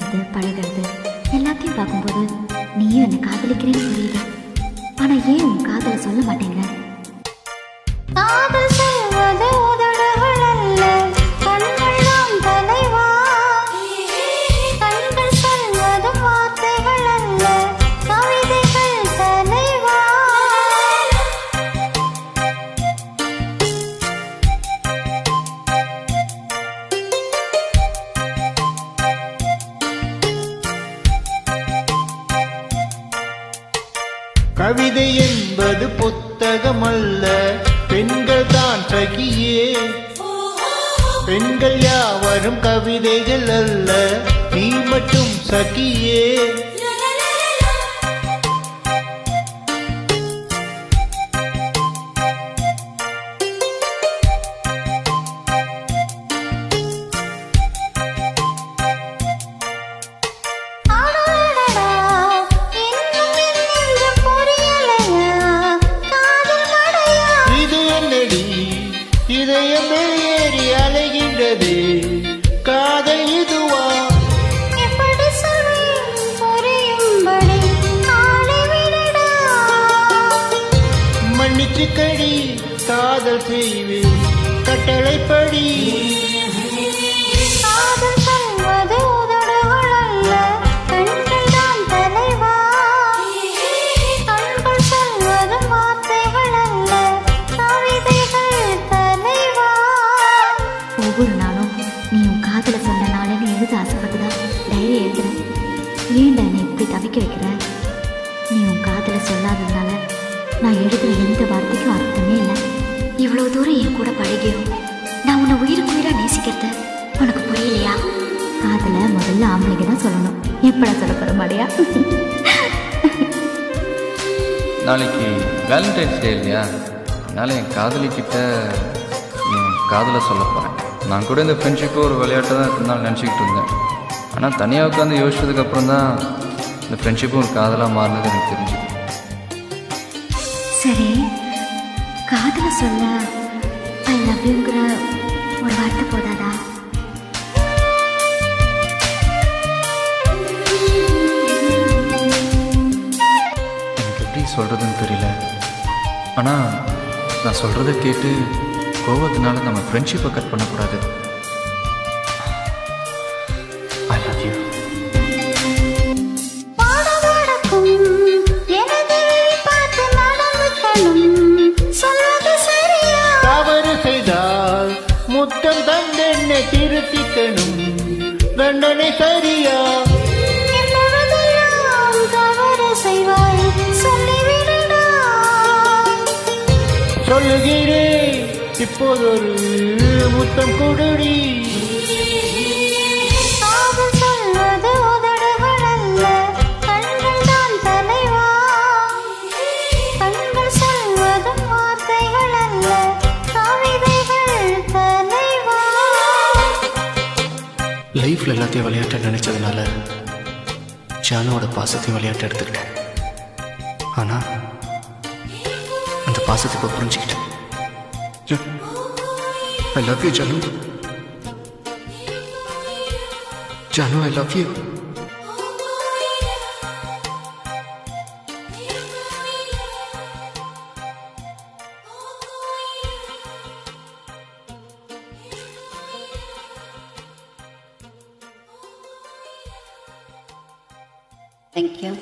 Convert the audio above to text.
பேசுறது பழகிறது எல்லாத்தையும் பார்க்கும்போது நீயும் என்னை காதலிக்கிறேன்னு புரியுது. ஆனா ஏன் உன் காதலை சொல்ல மாட்டேங்கிற? காதல் சொல்வது உதடுகள் அல்ல, கண்கள் தான் தலைவா. கண்கள் சொல்வது வார்த்தைகள் அல்ல, கவிதைகள் தலைவா. கவிதை என்பது புத்தகம் அல்ல, பெண்கள் தான் சகியே. பெண்கள் யாவரும் கவிதைகள் அல்ல, நீ மட்டும் சகியே. இதயம் வெளியேறி அலைகின்றது, காதல் இதுவா? எப்படி சொல்வேன் புரியும்படி ஆளைவிடடா. மன்னிச்சு கடி, காதல் செய்வேன் கட்டளைப்படி. காதல் சொல்வது உதடுகள் அல்ல, கண்கள் தான் தலைவா. கண்கள் சொல்வது வார்த்தைகள் அல்ல, கவிதைகள் தலைவா. ஒவ்வொரு நாளும் நீ உன் காதலை சொன்ன நாளேன்னு எழுத ஆசைப்பட்டுதான் டைரி எழுதுறேன். ஏன்டா என்னை இப்படி தவிக்க வைக்கிற? நீ உன் காதலை சொல்லாததுனால நான் எழுதுற எந்த வார்த்தைக்கும் அர்த்தமே இல்லை. இவ்வளோ தூரம் என் கூட பழகியும் நான் உன்னை உயிருக்கு உயிரா நேசிக்கிறது உனக்கு புரியலையா? காதலை முதல்ல ஆம்பளைங்க தான் சொல்லணும். எப்படா சொல்ல போற மாடியா? நாளைக்கு வேலண்டைன்ஸ் டே இல்லையா? அதனால் என் காதலிக்கிட்ட என் காதலை சொல்ல போகிறேன். நான் கூட இந்த ஃப்ரெண்ட்ஷிப்பு ஒரு விளையாட்டை தான் இருந்தாலும் நினச்சிக்கிட்டு இருந்தேன். ஆனால் தனியாக உட்காந்து யோசிச்சதுக்கப்புறம் தான் இந்த ஃப்ரெண்ட்ஷிப்பும் ஒரு காதலாக மாறினது எனக்கு தெரிஞ்சுது. சரி, காதலை சொல்ல ஐ லவ் யூங்கிற ஒரு வார்த்தை போதாதா? எனக்கு எப்படி சொல்கிறதுன்னு தெரியல. ஆனால் நான் சொல்கிறத கேட்டு கோவத்தினால நம்ம ஃப்ரெண்ட்ஷிப்பை கட் பண்ணக்கூடாது. I love you. தவறு செய்தால் முத்தம் தண்டனை திருத்திக்கணும், தண்டனை சரியா? தவறு செய்வாய் சொல்லிவிடடா. சொல்லுகிறேன் இப்போது ஒரு முத்தம் கொடுடி. காதல் சொல்வது உதடுகள் அல்ல, கண்கள் தான் தலைவா. கண்கள் சொல்வது வார்த்தைகள் அல்ல, கவிதைகள் தலைவா. லைஃப்பில் எல்லாத்தையும் விளையாட்ட நினச்சதுனால ஜானுவோட பாசத்தையும் விளையாட்டு எடுத்துக்கிட்டேன். ஆனால் அந்த பாசத்தை இப்போ புரிஞ்சுக்கிட்டேன். I love you, Janu. Janu, I love you. Thank you.